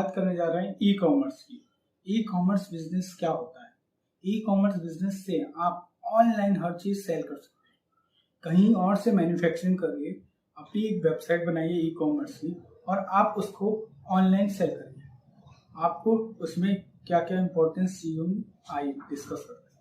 बात करने जा रहे हैं ई कॉमर्स की। ई कॉमर्स बिजनेस क्या होता है? ई कॉमर्स बिजनेस से आप ऑनलाइन हर चीज सेल कर सकते हैं। कहीं और से मैन्युफैक्चरिंग करिए, अपनी एक वेबसाइट बनाइए ई कॉमर्स की और आप उसको ऑनलाइन सेल करिए। आपको उसमें क्या क्या इंपॉर्टेंस चीज़ों आई डिस्कस करते हैं।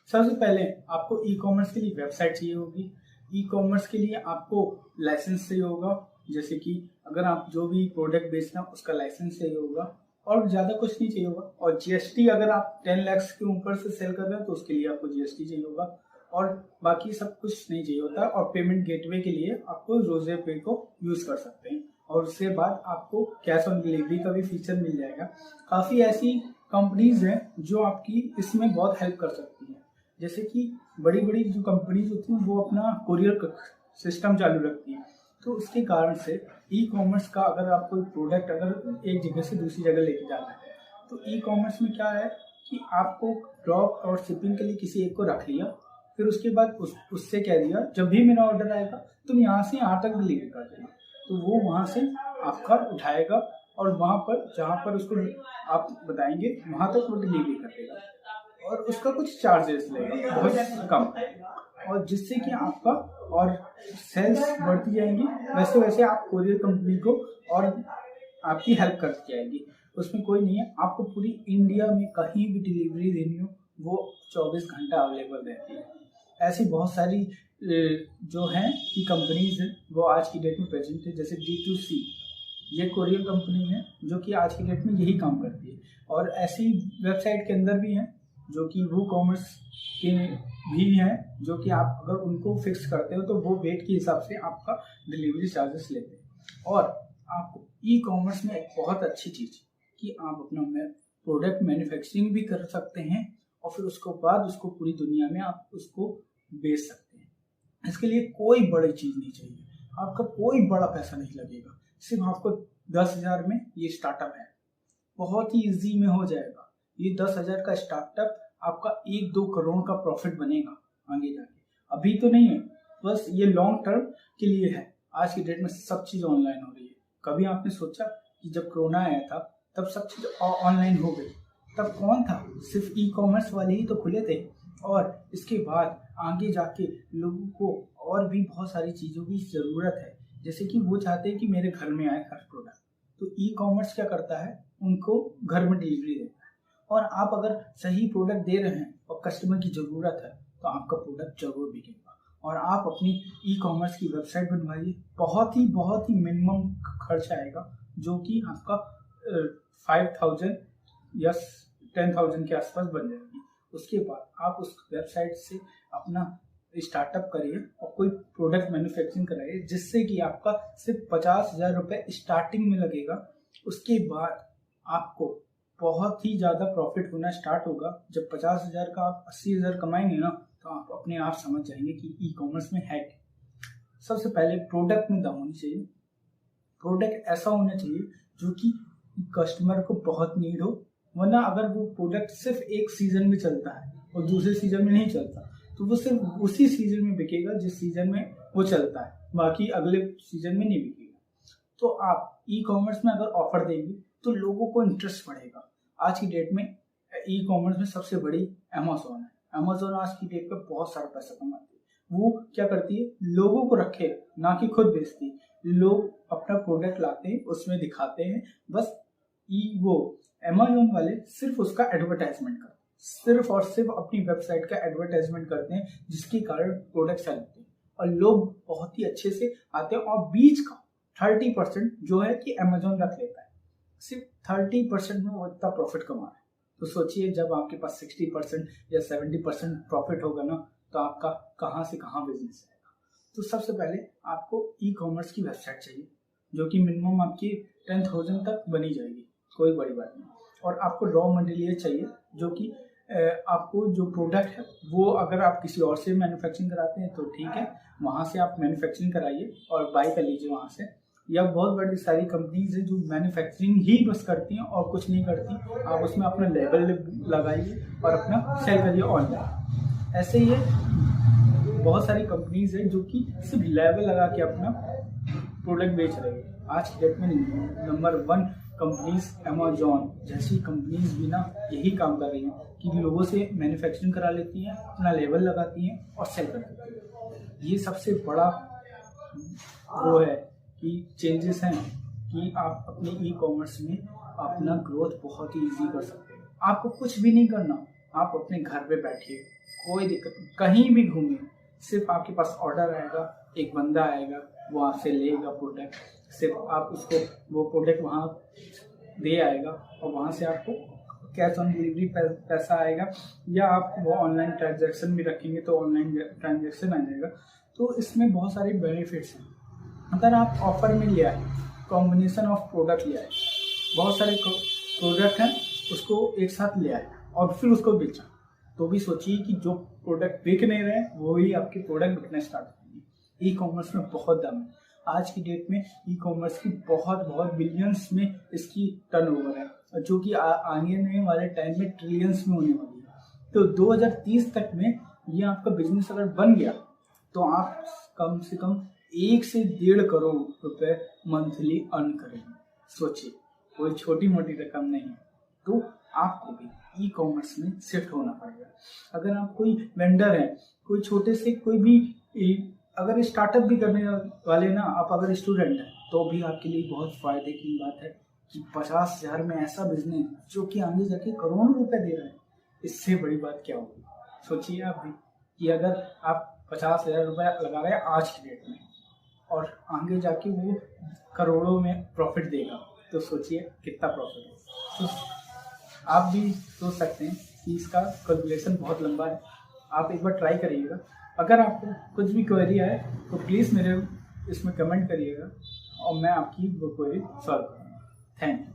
सबसे पहले आपको ई कॉमर्स के लिए वेबसाइट चाहिए होगी। ई कॉमर्स के लिए आपको लाइसेंस चाहिए होगा, जैसे कि अगर आप जो भी प्रोडक्ट बेचना उसका लाइसेंस चाहिए होगा और ज़्यादा कुछ नहीं चाहिए होगा। और जीएसटी, अगर आप 10 लाख के ऊपर से सेल कर रहे हैं तो उसके लिए आपको जीएसटी चाहिए होगा और बाकी सब कुछ नहीं चाहिए होता। और पेमेंट गेटवे के लिए आपको रोजे पे को यूज कर सकते हैं और उसके बाद आपको कैश ऑन डिलीवरी का भी फीचर मिल जाएगा। काफ़ी ऐसी कंपनीज हैं जो आपकी इसमें बहुत हेल्प कर सकती हैं, जैसे कि बड़ी बड़ी जो कंपनीज होती हैं वो अपना कोरियर सिस्टम चालू रखती हैं। तो उसके कारण से ई कॉमर्स का अगर आप कोई प्रोडक्ट अगर एक जगह से दूसरी जगह लेके जाना है तो ई कॉमर्स में क्या है कि आपको ड्रॉप और शिपिंग के लिए किसी एक को रख लिया, फिर उसके बाद उससे कह दिया जब भी मेरा ऑर्डर आएगा तुम यहाँ से यहाँ तक डिलीवर कर देना, तो वो वहाँ से आपका उठाएगा और वहाँ पर जहाँ पर उसको आप बताएंगे वहाँ तक वो डिलीवरी कर देगा और उसका कुछ चार्जेस लेगा बहुत कम, और जिससे कि आपका और सेल्स बढ़ती जाएंगी। वैसे वैसे आप कोरियर कंपनी को और आपकी हेल्प करती जाएगी। उसमें कोई नहीं है, आपको पूरी इंडिया में कहीं भी डिलीवरी देनी हो वो 24 घंटा अवेलेबल रहती है। ऐसी बहुत सारी जो हैं कि कंपनीज हैं वो आज की डेट में प्रेजेंट है, जैसे D2C, ये कोरियर कंपनी है जो कि आज की डेट में यही काम करती है। और ऐसी वेबसाइट के अंदर भी हैं जो कि वो कॉमर्स के भी हैं, जो कि आप अगर उनको फिक्स करते हो तो वो वेट के हिसाब से आपका डिलीवरी चार्जेस लेते हैं। और आपको ई कॉमर्स में एक बहुत अच्छी चीज़ कि आप अपना प्रोडक्ट मैन्युफैक्चरिंग भी कर सकते हैं और फिर उसके बाद उसको पूरी दुनिया में आप उसको बेच सकते हैं। इसके लिए कोई बड़ी चीज़ नहीं चाहिए, आपका कोई बड़ा पैसा नहीं लगेगा, सिर्फ आपको 10,000 में ये स्टार्टअप है, बहुत ही इजी में हो जाएगा। ये 10,000 का स्टार्टअप आपका 1-2 करोड़ का प्रॉफिट बनेगा आगे जाके। अभी तो नहीं है, बस ये लॉन्ग टर्म के लिए है। आज की डेट में सब चीज़ ऑनलाइन हो रही है। कभी आपने सोचा कि जब कोरोना आया था तब सब चीज़ ऑनलाइन हो गई, तब कौन था? सिर्फ ई कॉमर्स वाले ही तो खुले थे। और इसके बाद आगे जाके लोगों को और भी बहुत सारी चीज़ों की ज़रूरत है, जैसे कि वो चाहते हैं कि मेरे घर में आए हर प्रोडक्ट, तो ई कॉमर्स क्या करता है, उनको घर में डिलीवरी देता है। और आप अगर सही प्रोडक्ट दे रहे हैं और कस्टमर की ज़रूरत है तो आपका प्रोडक्ट जरूर बिकेगा। और आप अपनी ई कॉमर्स की वेबसाइट बनवाइए, बहुत ही मिनिमम खर्च आएगा, जो कि आपका 5,000 या 10,000 के आसपास बन जाएगी। उसके बाद आप उस वेबसाइट से अपना स्टार्टअप करिए और कोई प्रोडक्ट मैन्युफैक्चरिंग कराइए, जिससे कि आपका सिर्फ 50,000 रुपये स्टार्टिंग में लगेगा। उसके बाद आपको बहुत ही ज़्यादा प्रॉफिट होना स्टार्ट होगा। जब 50,000 का आप 80,000 कमाएंगे ना, तो आप अपने आप समझ जाएंगे कि ई कॉमर्स में है क्या। सबसे पहले प्रोडक्ट में दम होनी चाहिए। प्रोडक्ट ऐसा होना चाहिए जो कि कस्टमर को बहुत नीड हो, वरना अगर वो प्रोडक्ट सिर्फ एक सीजन में चलता है और दूसरे सीजन में नहीं चलता तो वो सिर्फ उसी सीजन में बिकेगा जिस सीजन में वो चलता है, बाकी अगले सीजन में नहीं बिकेगा। तो आप ई कॉमर्स में अगर ऑफर देंगे तो लोगों को इंटरेस्ट बढ़ेगा। आज की डेट में ई कॉमर्स में सबसे बड़ी अमेज़न है। अमेज़न आज की डेट पे बहुत सारा पैसा कमाती है। वो क्या करती है, लोगों को रखे, ना कि खुद बेचती। लोग अपना प्रोडक्ट लाते हैं, उसमें दिखाते हैं, बस वो अमेज़न वाले सिर्फ उसका एडवर्टाइजमेंट करते हैं, सिर्फ और सिर्फ अपनी वेबसाइट का एडवर्टाइजमेंट करते हैं, जिसके कारण प्रोडक्ट सेल होते हैं और लोग बहुत ही अच्छे से आते हैं। और बीच का 30% जो है कि अमेज़न रख लेता है, सिर्फ 30% में वो इतना प्रॉफिट कमा रहा है। तो सोचिए जब आपके पास 60% या 70% प्रॉफिट होगा ना, तो आपका कहाँ से कहाँ बिजनेस आएगा। तो सबसे पहले आपको ई कॉमर्स की वेबसाइट चाहिए, जो कि मिनिमम आपकी 10,000 तक बनी जाएगी, कोई बड़ी बात नहीं। और आपको रॉ मटेरियल चाहिए, जो कि आपको जो प्रोडक्ट है वो अगर आप किसी और से मैन्युफैक्चरिंग कराते हैं तो ठीक है, वहाँ से आप मैन्युफैक्चरिंग कराइए और बाई कर लीजिए वहाँ से। या बहुत बड़ी सारी कंपनीज है जो मैन्युफैक्चरिंग ही बस करती हैं और कुछ नहीं करती, आप उसमें अपना लेबल लगाइए और अपना सेल करिए ऑनलाइन। ऐसे ही बहुत सारी कंपनीज है जो कि सिर्फ लेबल लगा के अपना प्रोडक्ट बेच रही है। आज की डेट में नंबर 1 कंपनीज अमेजोन जैसी कंपनीज भी ना यही काम कर रही हैं कि लोगों से मैन्युफैक्चरिंग करा लेती हैं, अपना लेबल लगाती हैं और सेल कर देती हैं। ये सबसे बड़ा वो है कि चेंजेस हैं कि आप अपने ई कॉमर्स में अपना ग्रोथ बहुत ही ईजी कर सकते हैं। आपको कुछ भी नहीं करना, आप अपने घर पे बैठिए, कोई दिक्कत नहीं, कहीं भी घूमिए, सिर्फ आपके पास ऑर्डर आएगा, एक बंदा आएगा, वो आपसे लेगा प्रोडक्ट, सिर्फ आप उसको वो प्रोडक्ट वहाँ दे आएगा और वहाँ से आपको कैश ऑन डिलीवरी पैसा आएगा, या आप वो ऑनलाइन ट्रांजैक्शन भी रखेंगे तो ऑनलाइन ट्रांजैक्शन आ जाएगा। तो इसमें बहुत सारे बेनिफिट्स हैं। अगर आप ऑफर में ले आए, कॉम्बिनेशन ऑफ प्रोडक्ट ले आए, बहुत सारे प्रोडक्ट हैं उसको एक साथ ले आए और फिर उसको बेचा, तो भी सोचिए कि जो प्रोडक्ट बिक नहीं रहे वो ही आपके प्रोडक्ट बिकने स्टार्ट करेंगे। ई कॉमर्स में बहुत दम है। आज की डेट में ई कॉमर्स की बहुत बिलियंस में इसकी टर्नओवर है, जो कि आने वाले टाइम में ट्रिलियंस में होने वाली है। तो 2030 तक में ये आपका बिजनेस अगर बन गया तो आप कम से कम 1 से 1.5 करोड़ रुपए मंथली अर्न करेंगे। सोचिए, कोई छोटी मोटी रकम नहीं है। तो आपको भी ई कॉमर्स में शिफ्ट होना पड़ेगा। अगर आप कोई वेंडर हैं, कोई छोटे से कोई भी अगर स्टार्टअप भी करने वाले ना, आप अगर स्टूडेंट हैं तो भी आपके लिए बहुत फायदे की बात है कि 50,000 में ऐसा बिजनेस जो कि आगे जाके करोड़ों रुपए दे रहा है, इससे बड़ी बात क्या होगी। सोचिए आप भी कि अगर आप 50,000 रुपये लगा रहे हैं आज की डेट में और आगे जाके वो करोड़ों में प्रॉफिट देगा, तो सोचिए कितना प्रॉफिट है। तो आप भी सोच सकते हैं कि इसका कैलकुलेशन बहुत लंबा है। आप एक बार ट्राई करिएगा। अगर आपको कुछ भी क्वेरी आए तो प्लीज़ मेरे इसमें कमेंट करिएगा और मैं आपकी वो क्वेरी सॉल्व करूँगा। Thank you.